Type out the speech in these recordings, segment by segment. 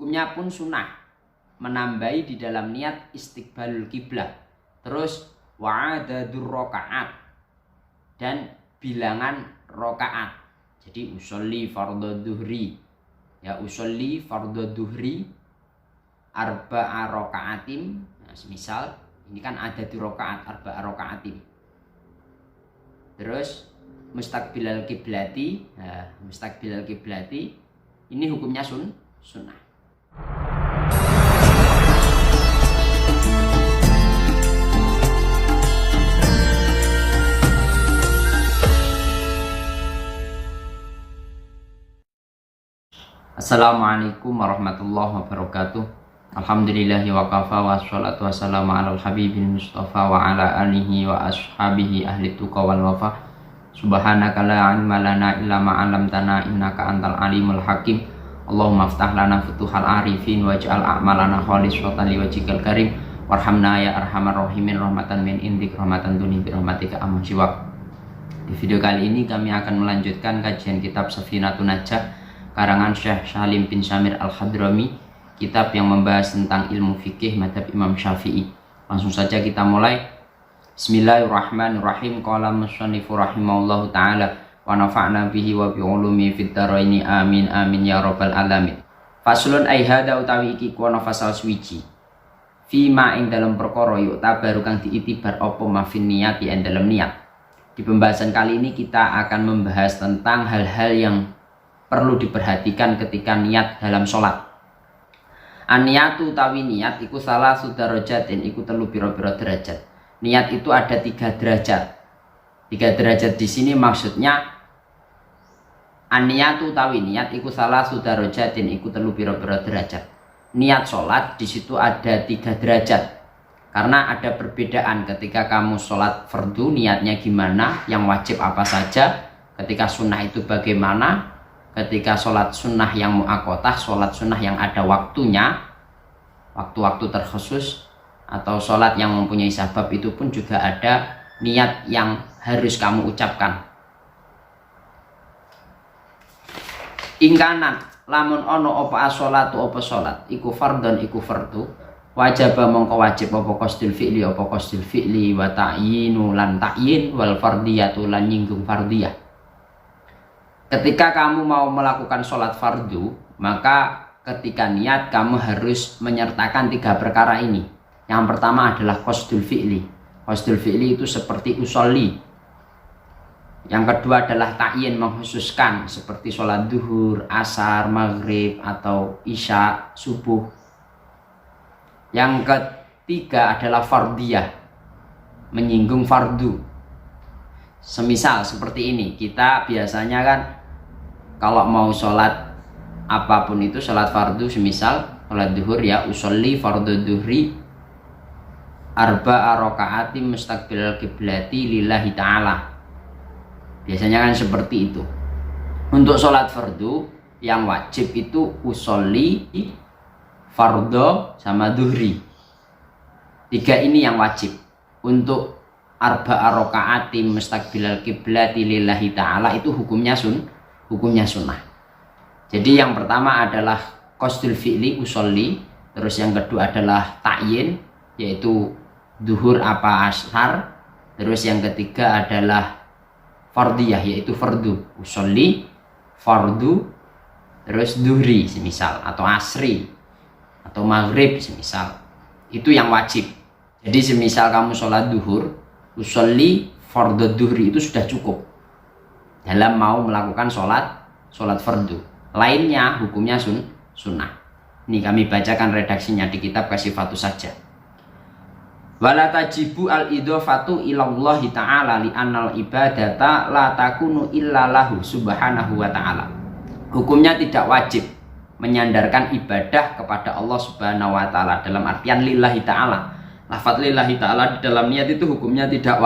Hukumnya pun sunnah, menambahi di dalam niat istiqbalul kiblat. Terus wa'adadur rokaat, dan bilangan rokaat. Jadi usolli fardhu duhri, ya usolli fardhu duhri arba'a rokaatim. Nah, misal ini kan ada di rokaat arba'a rokaatim. Terus mustaqbilal kiblati, nah, mustaqbilal kiblati ini hukumnya sunnah. Assalamualaikum warahmatullahi wabarakatuh. Alhamdulillahi wa kafa wa sholatu wassalamu ala habibil mustafa wa ala alihi wa ashabihi ahli tuqa wal wafa. Subhanaka la ilma lana illa ma 'allamtana innaka antal alimul hakim. Allahumma aftah lana futuhal arifin waj'al a'malana khalisatan liwajhikal karim. Warhamna ya arhamar rahimin rahmatan min indik rahmatan duni bi rahmatika amma siwak. Di video kali ini kami akan melanjutkan kajian kitab Safinatun Najah karangan Syekh Salim bin Samir Al-Hadrami, kitab yang membahas tentang ilmu fikih madhab Imam Syafi'i. Langsung saja kita mulai. Bismillahirrahmanirrahim. Qala musannifu rahimahullahu ta'ala wa nafa'na bihi wa bi ulumi fid dharaini amin amin ya rabbal alamin. Faslun ai hada utawi iki kono fasal swiji. Fima ing dalam perkara yuk tabaru kang diitibar apa mafin niati ing dalam niat. Di pembahasan kali ini kita akan membahas tentang hal-hal yang perlu diperhatikan ketika niat dalam sholat. An-niyatu utawi niat iku salah sudarajatin, iku telu pira-pira derajat. Niat itu ada 3 derajat. 3 derajat di sini maksudnya an-niyatu utawi niat iku salah sudarajatin, iku telu pira-pira derajat. Niat sholat di situ ada 3 derajat. Karena ada perbedaan ketika kamu sholat fardu niatnya gimana, yang wajib apa saja, ketika sunnah itu bagaimana, ketika sholat sunnah yang mu'akotah, sholat sunnah yang ada waktunya, waktu-waktu terkhusus, atau sholat yang mempunyai sabab, itu pun juga ada niat yang harus kamu ucapkan. Ingkanan lamun ono opa as-sholatu opa sholat iku fardon iku fardu, wajaba mongko wajib opa qasdul fi'li opa qasdul fi'li wa ta'yinu lan ta'yin wal fardiyatu lan nyinggung fardiyah. Ketika kamu mau melakukan sholat fardu, maka ketika niat kamu harus menyertakan 3 perkara ini. Yang pertama adalah qasdul fi'li. Qasdul fi'li itu seperti usolli. Yang kedua adalah ta'yin, mengkhususkan, seperti sholat duhur, asar, maghrib, atau isya, subuh. Yang ketiga adalah fardiyah, menyinggung fardu. Semisal seperti ini, kita biasanya kan kalau mau sholat apapun itu, sholat fardu, semisal sholat duhur, ya usolli fardhu duhri arba'a raka'atim mustaqbilal kiblati lillahi ta'ala. Biasanya kan seperti itu. Untuk sholat fardu yang wajib itu usolli, fardhu, sama duhri. 3 ini yang wajib. Untuk arba'a raka'atim mustaqbilal kiblati lillahi ta'ala itu hukumnya sunnah. Jadi yang pertama adalah qasdul fi'li usolli, terus yang kedua adalah ta'yin, yaitu duhur apa ashar, terus yang ketiga adalah fardiyah, yaitu fardu, usolli, fardu, terus duhri semisal, atau asri, atau maghrib semisal. Itu yang wajib. Jadi semisal kamu sholat duhur, usolli fardhu duhri itu sudah cukup dalam mau melakukan sholat fardu. Lainnya hukumnya sunnah. Ini kami bacakan redaksinya di kitab Kasifatus Saja. Wala tajibu al-idhofatu ilallahi ta'ala li'annal ibadata la takunu illa lahu subhanahu wa ta'ala. Hukumnya tidak wajib menyandarkan ibadah kepada Allah subhanahu wa ta'ala, dalam artian lillahi ta'ala. Lafaz lillahi ta'ala di dalam niat itu hukumnya tidak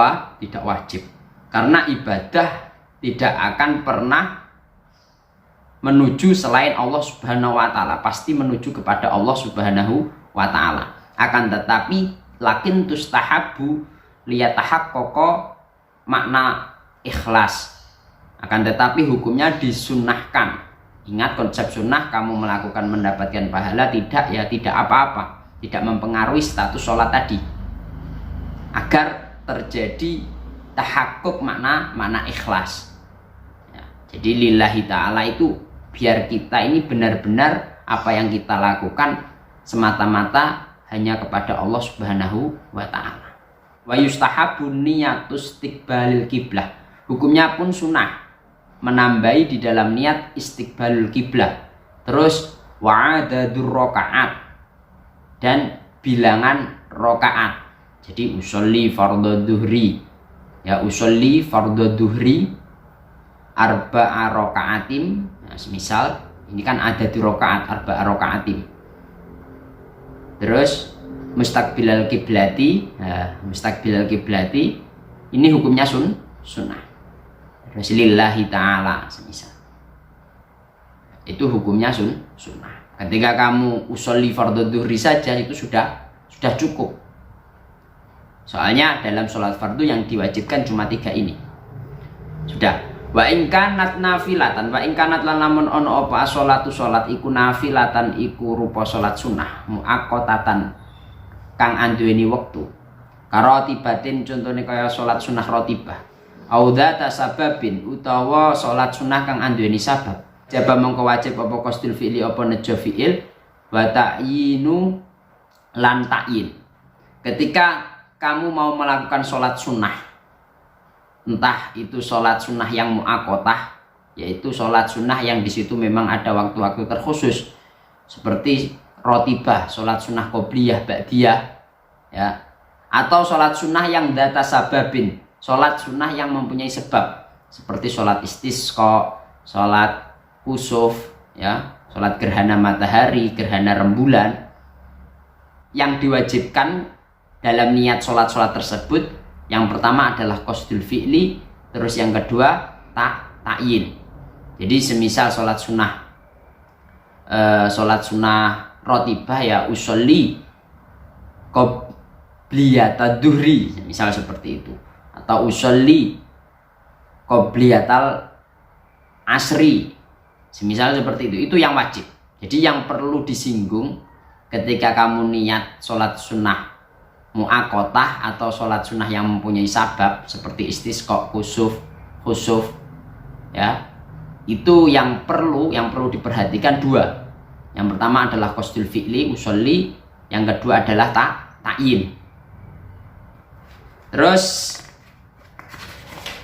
wajib. Karena ibadah tidak akan pernah menuju selain Allah subhanahu wa ta'ala, pasti menuju kepada Allah subhanahu wa ta'ala. Akan tetapi lakin tustahabu liyatahaqqaqa makna ikhlas. Akan tetapi hukumnya disunahkan Ingat konsep sunnah, kamu melakukan mendapatkan pahala, tidak ya tidak apa-apa, tidak mempengaruhi status sholat tadi, agar terjadi tahakkuk makna ikhlas ya. Jadi lillahi ta'ala itu biar kita ini benar-benar apa yang kita lakukan semata-mata hanya kepada Allah Subhanahu wa ta'ala. Wa yustahabun niyatus istiqbalil kiblah, hukumnya pun sunnah menambahi di dalam niat istiqbalul kiblah. Terus wa'adadur rokaat, dan bilangan rokaat. Jadi usolli fardhu duhri ya, usolli fardhu duhri arba'a rokaatim. Nah, misal ini kan ada di rokaat arba'a rokaatim. Terus mustaqbilal kiblati, mustaqbilal kiblati ini hukumnya sunnah. Lillahi ta'ala semisal itu hukumnya sunnah. Ketika kamu usolli fardhu duhri saja itu sudah cukup. Soalnya dalam sholat fardu yang diwajibkan cuma 3 ini. Sudah. Wa in kanat nafilatan, wa in kanat lan lamun ono apa sholatu sholat iku nafilatan iku rupa sholat sunnah muaqqatatan kang anduweni wektu. Karotibatin contohnya kaya sholat sunnah rotibah. Audata sababin utawa sholat sunnah kang anduweni sabab. Jaba mongko wajib apa qasdul fi'li apa nejo fi'il wa ta'yinu lan ta'yin. Ketika kamu mau melakukan sholat sunnah, entah itu sholat sunnah yang mu'aqqatah, yaitu sholat sunnah yang di situ memang ada waktu-waktu terkhusus, seperti rotibah, sholat sunnah qobliyah, ba'diyah, ya, atau sholat sunnah yang data sababin, sholat sunnah yang mempunyai sebab, seperti sholat istisqa, sholat kusuf, ya, sholat gerhana matahari, gerhana rembulan. Yang diwajibkan dalam niat sholat-sholat tersebut, yang pertama adalah qasdul fi'li, terus yang kedua ta'yin. Jadi semisal sholat sunnah rotibah ya usolli qobliyata duhri, misal seperti itu, atau usolli qobliyatal asri, semisal seperti itu yang wajib. Jadi yang perlu disinggung ketika kamu niat sholat sunnah mu'aqqatah atau sholat sunnah yang mempunyai sabab seperti istisqa, khusuf, ya, itu yang perlu diperhatikan 2. Yang pertama adalah qasdul fi'li usolli, yang kedua adalah ta'yin. Terus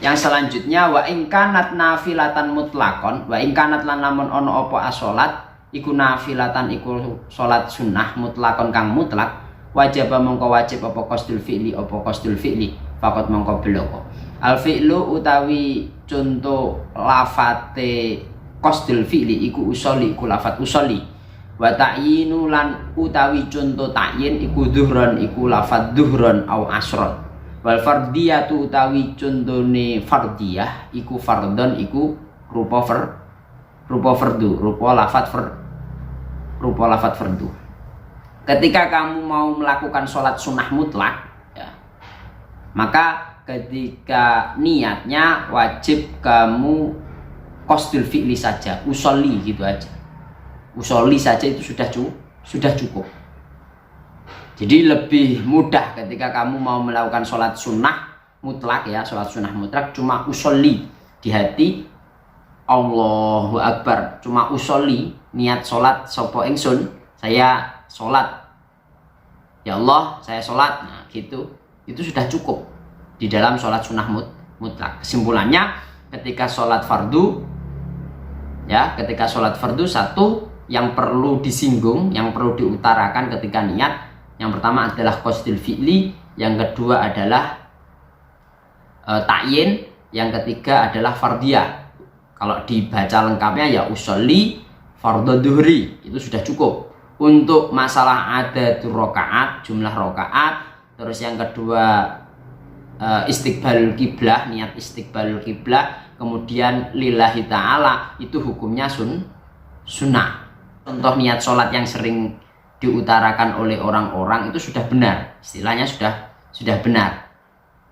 yang selanjutnya wa in kanat nafilatan mutlaqon, wa in kanat lan lamun ono apa asolat iku nafilatan iku sholat sunnah mutlaqon kang mutlak, wajib mongko wajib apa qasdul fi'li faqat mongko beloko. Al fi'lu utawi contoh lafate qasdul fi'li iku usolli, iku lafat usolli. Wa ta'yinu lan utawi contoh ta'yin iku duhron, iku lafat duhron au asron. Wal fardiyatu utawi contone fardiyah iku fardon, iku rupa fardu, rupa lafat fardu. Ketika kamu mau melakukan sholat sunnah mutlak, ya, maka ketika niatnya wajib kamu qasdul fi'li saja, usolli gitu aja. Usolli saja itu sudah cukup. Jadi lebih mudah ketika kamu mau melakukan sholat sunnah mutlak, ya, sholat sunnah mutlak cuma usolli di hati, Allahu Akbar, cuma usolli, niat sholat sopo ingsun, saya sholat, ya Allah saya sholat, nah gitu, itu sudah cukup di dalam sholat sunnah mutlak. Kesimpulannya ketika sholat fardu, ya, ketika sholat fardu, satu yang perlu disinggung, yang perlu diutarakan ketika niat, yang pertama adalah qasdul fi'li, yang kedua adalah ta'yin, yang ketiga adalah fardiyah. Kalau dibaca lengkapnya ya usolli fardhu duhri, itu sudah cukup. Untuk masalah adatul rokaat, jumlah rokaat, terus yang kedua istiqbalul kiblah, niat istiqbalul kiblah, kemudian lillahi ta'ala, itu hukumnya sunnah. Contoh niat sholat yang sering diutarakan oleh orang-orang itu sudah benar, istilahnya sudah benar,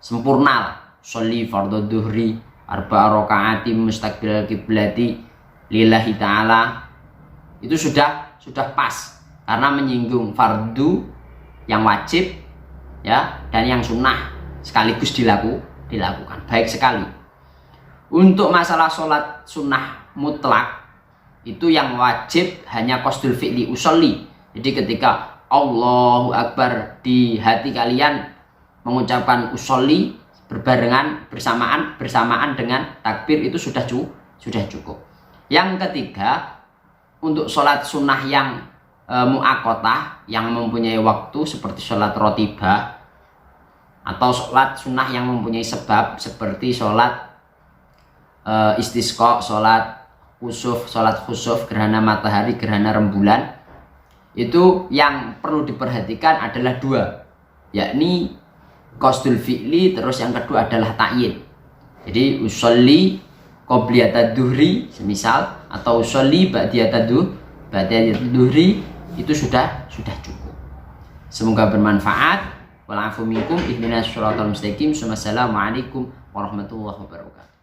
sempurna. Sholli fardhu duhri arba'a rakaati mustaqbilal kiblati, lillahi ta'ala, itu sudah pas, karena menyinggung fardu yang wajib ya dan yang sunnah sekaligus dilakukan. Baik sekali. Untuk masalah sholat sunnah mutlak, itu yang wajib hanya qasdul fi'li usolli. Jadi ketika Allahu Akbar di hati kalian mengucapkan usolli berbarengan bersamaan dengan takbir, itu sudah cukup. Yang ketiga, untuk sholat sunnah yang mu'akkotah, yang mempunyai waktu seperti sholat rotibah, atau sholat sunnah yang mempunyai sebab seperti sholat istisqa, sholat khusuf, gerhana matahari, gerhana rembulan, itu yang perlu diperhatikan adalah dua, yakni qasdul fi'li, terus yang kedua adalah ta'yin. Jadi usolli qobliyata duhri semisal, atau usolli ba'diyata duhri, itu sudah cukup. Semoga bermanfaat. Wal afu minkum, ihdinas shiratal mustaqim. Wassalamualaikum warahmatullahi wabarakatuh.